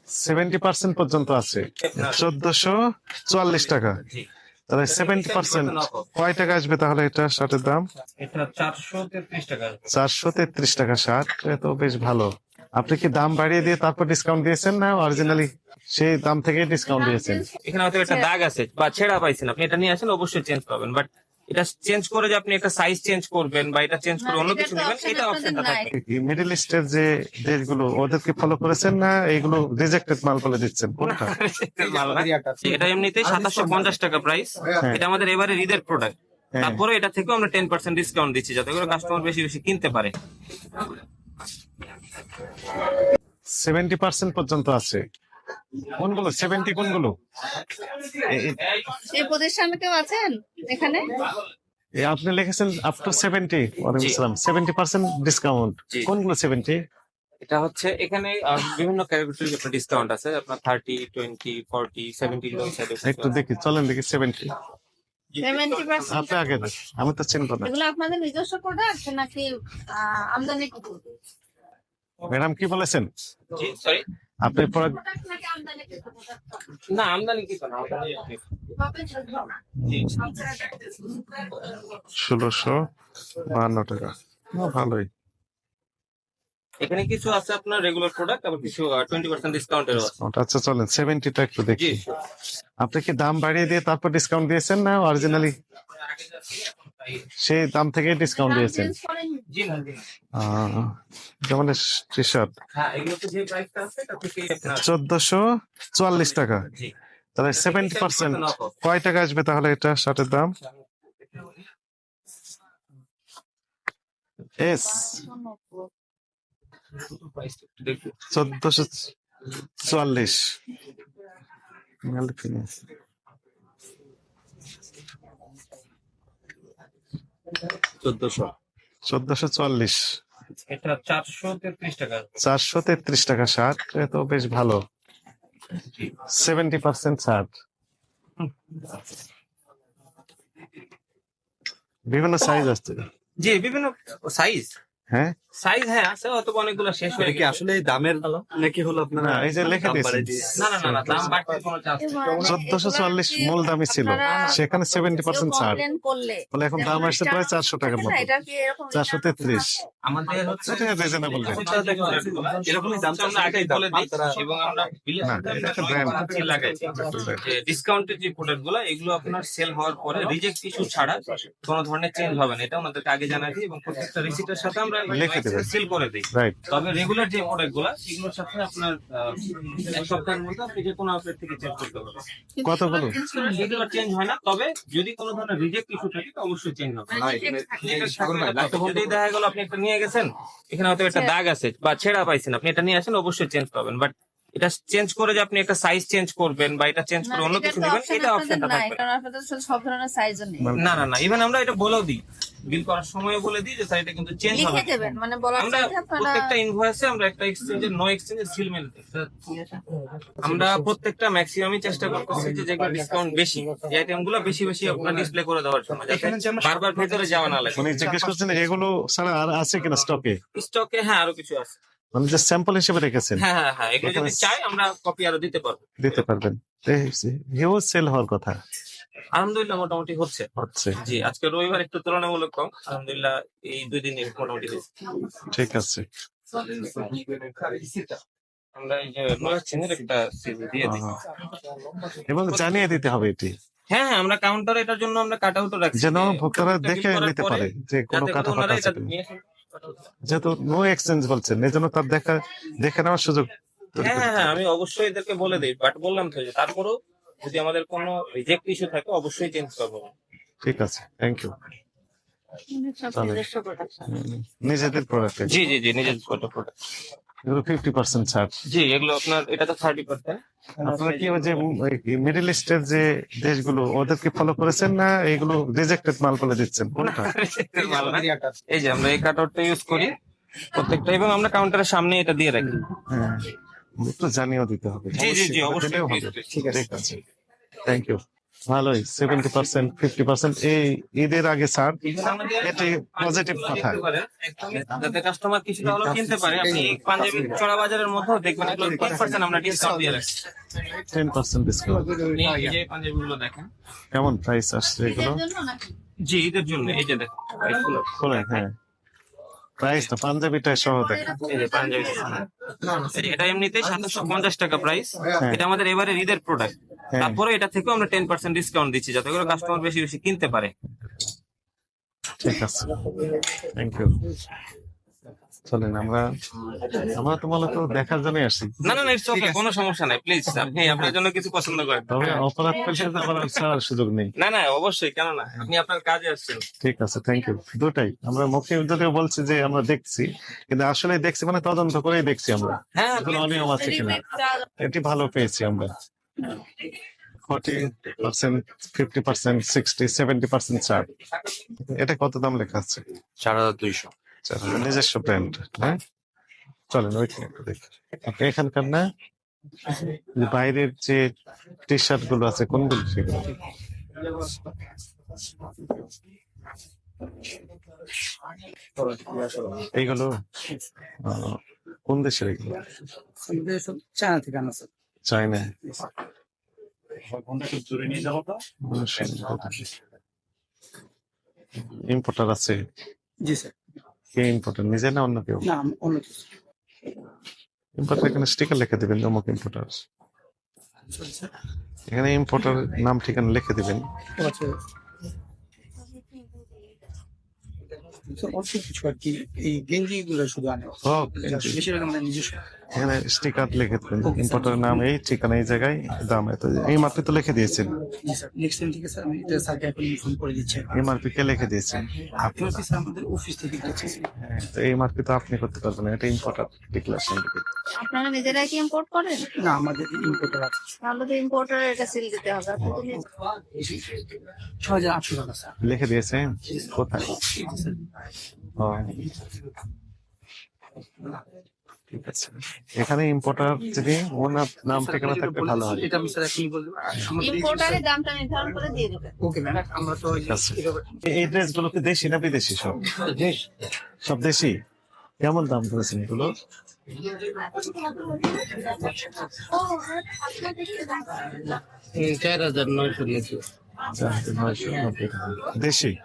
70% পর্যন্ত আছে। 1444 টাকা। তাহলে 70% কয় টাকা আসবে তাহলে এটা শার্টের দাম? এটা 433 টাকা। 433 টাকা শার্ট, তো বেশ ভালো। আপনি কি দাম বাড়িয়ে দিয়ে তারপর ডিসকাউন্ট দিয়েছেন, না অরিজিনালি সেই দাম থেকে ডিসকাউন্ট দিয়েছেন? এখানে হয়তো একটা দাগ আছে বা ছেঁড়া পাইছেন, আপনি এটা নিয়ে আসেন অবশ্যই চেঞ্জ পাবেন, বাট এটা চেঞ্জ করে যে আপনি একটা সাইজ চেঞ্জ করবেন বা এটা চেঞ্জ করে অন্য কিছু নেবেন, এটা অপশনটা থাকবে। মিডল ইস্টের যে দেশগুলো ওদেরকে ফলো করেছেন, না এইগুলো রিজেক্টেড মাল বলে দিচ্ছেন কোনটা? এটা এমনিতেই 2750 টাকা প্রাইস। এটা আমাদের এবারে ঈদের প্রোডাক্ট, তারপরে এটা থেকেও আমরা 10% ডিসকাউন্ট দিচ্ছি যাতে করে কাস্টমার বেশি বেশি কিনতে পারে। 70% পর্যন্ত আছে। কোনগুলো 70? কোনগুলো? এই প্রতিষ্ঠানে কেউ আছেন এখানে? আপনি লিখেছেন আপ টু 70। ওয়ালাইকুম আসসালাম। 70% ডিসকাউন্ট। কোনগুলো 70? এটা হচ্ছে এখানে বিভিন্ন ক্যাটাগরির আপনার ডিসকাউন্ট আছে, আপনার 30, 20, 40, 70 লোন সাইডে। একটু দেখি, চলেন দেখি। 70 70%? আপনি আগে দেন, আমি তো চিনব না। এগুলো আপনাদের নিজস্ব প্রোডাক্ট নাকি আমদানি? ম্যাডাম কি বলেছেন? জি সরি, আপনি প্রোডাক্ট নাকি আমদানি? না আমদানি কি না, আমদানি জি 1652 টাকা। ভালোই। এখানে কিছু আছে আপনার রেগুলার প্রোডাক্ট, আবার কিছু 20% ডিসকাউন্টের আছে। আচ্ছা চলেন 70টা একটু জি দেখি। আপনি কি দাম বাড়িয়ে দিয়ে তারপর ডিসকাউন্ট দিয়েছেন, না অরিজিনালি সেই দাম থেকে ডিসকাউন্ট দিয়েছেন? জি না জি। যেমন টি শার্ট হ্যাঁ, এগুলোতে যে প্রাইসটা আছে এটা থেকে আপনার 1444 টাকা। জি। তাহলে 70% কয় টাকা আসবে তাহলে এটা শার্টের দাম? এস 1444। 1444। এটা 433 টাকা। 433 টাকা শার্ট, তো বেশ ভালো। 70% শার্ট। বিভিন্ন সাইজ আছে। জি বিভিন্ন সাইজ। হ্যাঁ সাইজ হ্যাঁ আছে, হয়তো অনেকগুলো শেষ হয়ে কি গেছে। আসলে এই দামের নাকি হলো আপনারা না, এই যে লিখে দাম দিয়েছেন। বাড়িয়ে দিয়েছেন? না না না না, দাম বাড়তে কোনো চান্স নেই। 1444 মূল দামই ছিল, সেখানে 70% ছাড়। ফলে এখন দাম আসছে প্রায় 400 টাকার মতো। 433। আমাদের হচ্ছে এটা রিজনেবল রেট। এরকমই দাম আমরা আগে বলে দিই এবং আমরা বিলের না, সাথে এটা একটা আমরা brand। কাছে লাগাইছি যে ডিসকাউন্টের যে প্রোডাক্ট গুলো এগুলো আপনার সেল হওয়ার পরে রিজেক্ট ইস্যু ছাড়া কোনো ধরনের চেঞ্জ হবে না, এটা আমাদেরকে আগে জানাই দিই এবং প্রত্যেকটা রিসিটের সাথে আমরা লিখে দেবেন। সেল করে দিই। রাইট। তবে রেগুলার যে প্রোডাক্ট গুলো এগুলোর সাথে আপনার এক সপ্তাহের মধ্যে আপনি যে কোনো আউটলেট থেকে চেঞ্জ করতে পারবেন। কতগুলো? রেগুলার চেঞ্জ হয় না, তবে যদি কোনো ধরনের রিজেক্ট ইস্যু থাকে তো অবশ্যই চেঞ্জ হবে। যদি দেখা গেল আপনি একটা নিয়ে গেছেন, এখানে হয়তো একটা দাগ আছে বা ছেঁড়া পাইছেন, আপনি এটা নিয়ে আসেন অবশ্যই চেঞ্জ পাবেন, বাট এটা চেঞ্জ করে যে আপনি একটা সাইজ চেঞ্জ করবেন বা এটা চেঞ্জ করে অন্য কিছু নেবেন, এটা অপশনটা থাকবে। কারণ আপনাদের সব ধরনের সাইজ নেই। না না না, ইভেন আমরা এটা বলেও দিই, বিল করার সময় বলে দিই যে স্যার এটা কিন্তু চেঞ্জ হবে লিখে না। দেবেন, মানে বলার আমরা সাথে আপনারা প্রত্যেকটা ইনভয়েসে আমরা একটা এক্সচেঞ্জের নো এক্সচেঞ্জের সিল মেরে দিই। আমরা প্রত্যেকটা ম্যাক্সিমামই চেষ্টা করতেছি যে যেগুলো ডিসকাউন্ট বেশি, যে আইটেমগুলো বেশি বেশি আপনার ডিসপ্লে করে দেওয়ার জন্য, যাতে বারবার ভেতরে যাওয়া না লাগে। মানে জিজ্ঞেস করছেন এগুলো ছাড়া আর আছে কিনা স্টকে? স্টকে হ্যাঁ আরো কিছু আছে। মানে যে স্যাম্পল হিসেবে রেখেছেন? হ্যাঁ হ্যাঁ হ্যাঁ, এগুলো যদি চাই আমরা কপি আরো দিতে পারবো। দিতে পারবেন। হিউজ সেল হওয়ার কথা। আলহামদুলিল্লাহ মোটামুটি হচ্ছে। হচ্ছে। জি, আজকে রবিবার একটু তুলনামূলক কম, আলহামদুলিল্লাহ এই 2 দিনে মোটামুটি হয়েছে। ঠিক আছে। আমরা এই যে নয় চেনের একটা সিভি দিয়ে দিই। এবং জানিয়ে দিতে হবে এটি, হ্যাঁ হ্যাঁ, আমরা কাউন্টারে এটার জন্য আমরা কাট আউটও রাখছি, যেন যে ভোক্তারা প্রত্যেকটা দেখে bill করার নিতে পরে পারে যে কোনো যাতে করে কাটা ওনারা ফাটা আছে এটা কিনা। নিয়ে ফেলতে পারে। যেহেতু নো এক্সচেঞ্জ বলছেন, এই জন্য তার দেখে নেওয়ার সুযোগ তৈরি হ্যাঁ করতে হ্যাঁ হ্যাঁ, হবে। আমি অবশ্যই এদেরকে বলে দিই, বাট বললাম তো যে তারপরেও যদি আমাদের কোনো রিজেক্ট ইস্যু থাকে অবশ্যই চেঞ্জ করবো। ঠিক আছে, থ্যাংক ইউ। সব তাহলে নিজস্ব প্রোডাক্ট। নিজেদের প্রোডাক্ট জি জি জি, নিজের প্রোডাক্ট। এগুলো 50% ছাড়। জি, এগুলো আপনার এটা তো 30%। আপনারা কি ওই যে মিডল ইস্টের যে দেশগুলো ওদেরকে ফলো করেছেন, না এইগুলো রিজেক্টেড মাল বলে দিচ্ছেন কোনটা? এই যে আমরা এই কাটআউটটা ইউজ করি প্রত্যেকটা, এবং আমরা কাউন্টারের সামনে এটা দিয়ে রাখি। হ্যাঁ, একটু জানিয়েও দিতে হবে। জি জি জি, দিলেও অবশ্যই হবে। ঠিক আছে, থ্যাংক ইউ। ভালোই 70%, 50% এই ঈদের আগে ছাড়, এখানে আমাদের এটি পজিটিভ কথা। দেখতে পারেন, একদমই, যাতে কাস্টমার কিছুটা হলেও কিনতে পারে। আপনি পাঞ্জাবি চড়া বাজারের মধ্যেও দেখবেন এগুলো 10% আমরা ডিসকাউন্ট দিয়ে রাখছি। 10% ডিসকাউন্ট। আপনি এই যে পাঞ্জাবিগুলো দেখেন, কেমন প্রাইস আসছে এগুলো? ঈদের জন্য নাকি? জি ঈদের জন্য এই যে দেখেন প্রাইসগুলো। বলেন, হ্যাঁ প্রাইস না পাঞ্জাবিটা সহ দেখেন। এই যে পাঞ্জাবি, এই যে এটা এমনিতে 750 টাকা প্রাইস। এটা আমাদের এবারে ঈদের প্রোডাক্ট। হ্যাঁ। তারপরে এটা থেকেও আমরা 10% ডিসকাউন্ট দিচ্ছি যাতে করে কাস্টমার বেশি বেশি কিনতে পারে। ঠিক আছে, থ্যাংক ইউ। চলেন আমরা তো মূলত দেখার জন্য আসছি, না না না ইটস ওকে, কোনো সমস্যা নাই, প্লিজ আপনি আপনার জন্য কিছু পছন্দ করেন। তবে অপরাধ করলে তো আবার আর ছাড়ার সুযোগ নেই। না না অবশ্যই, কেন না, আপনি আপনার কাজে আসছেন। ঠিক আছে, থ্যাংক ইউ। দুটাই আমরা মুখে যদিও বলছি যে আমরা দেখছি, কিন্তু আসলে দেখছি মানে তদন্ত করেই দেখছি আমরা হ্যাঁ কোনো অনিয়ম আছে কিনা। এটি ভালো পেয়েছি আমরা। 40%, 50%, 60, 70% ছাড়। এটা কত দাম লেখা আছে? 4200। আচ্ছা, নিজস্ব ব্র্যান্ড। হ্যাঁ, চলেন ওইখানে একটু দেখি। আপনি এখানকার না, যে বাইরের যে টি শার্ট গুলো আছে কোনগুলো সেগুলো? এইগুলো কোন দেশের এগুলো? চায়না থেকে আনা স্যার। চায়না। ইম্পোর্টার আছে? জি স্যার। কে ইম্পোর্টার, নিজে না অন্য কেউ? না অন্য কিছু। ইম্পোর্টার এখানে স্টিকার লিখে দিবেন, অমুক ইম্পোর্টার। এখানে ইম্পোর্টার নাম ঠিকানা লিখে দিবেন। আচ্ছা স্যার, অল্প কিছু আর কি, এই গেঞ্জি গুলো শুধু আনে, বেশিরভাগ আমাদের নিজস্ব। এখানে স্টিকার লিখে দেবেন, ইম্পোর্টারের নাম এই, ঠিকানা এই জায়গায়, দাম এত। এই মাত্র তো লিখে দিয়েছেন। জি স্যার, নেক্সট টাইম ঠিক আছে আমি এটা স্যারকে এখন ইনফর্ম করে দিচ্ছি। এমআরপি কে লিখে দিয়েছেন? আপনি কি স্যার আমাদের অফিস থেকে দিচ্ছি? হ্যাঁ, তো এই এমআরপি তো আপনি করতে পারবেন না, এটা ইম্পোর্টার ডিক্লারেশন দিবে। আপনারা নিজেরাই কি ইম্পোর্ট করেন? না আমাদের ইম্পোর্টার আছে। তাহলে তো ইম্পোর্টারের এটা সিল দিতে হবে। আপনি তো নিজে- 6800 টাকা স্যার। লিখে দিয়েছেন কোথায়? ও, ঠিক আছে। এখানে ইম্পোর্টার যদি ওনার নাম ঠিকানা থাকলে ভালো হয়। এটা আমি স্যার এখনই বলবো। ইম্পোর্টারের দামটা নির্ধারণ করে দিয়ে দেবেন। ওকে ম্যাম, আমরা তো ঠিক আছে। এই ড্রেস গুলো কি দেশি না বিদেশি? সব দেশি। কেমন দাম করেছেন এগুলো? ও, আপনার দেখতে দাম। 4900 নিয়েছি। 4990 টাকা। দেশি।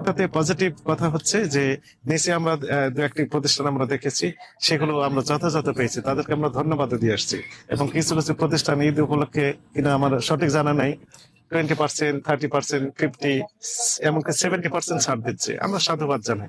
তাতে পজিটিভ কথা হচ্ছে যে নিচে আমরা দু একটি প্রতিষ্ঠান আমরা দেখেছি, সেগুলো আমরা যথাযথ পেয়েছি, তাদেরকে আমরা ধন্যবাদ দিয়ে আসছি। এবং কিছু কিছু প্রতিষ্ঠান ঈদ উপলক্ষে কিনা আমার সঠিক জানা নাই, 20%, 30%, 50, এমনকি 70% ছাড় দিচ্ছে। আমরা সাধুবাদ জানাই।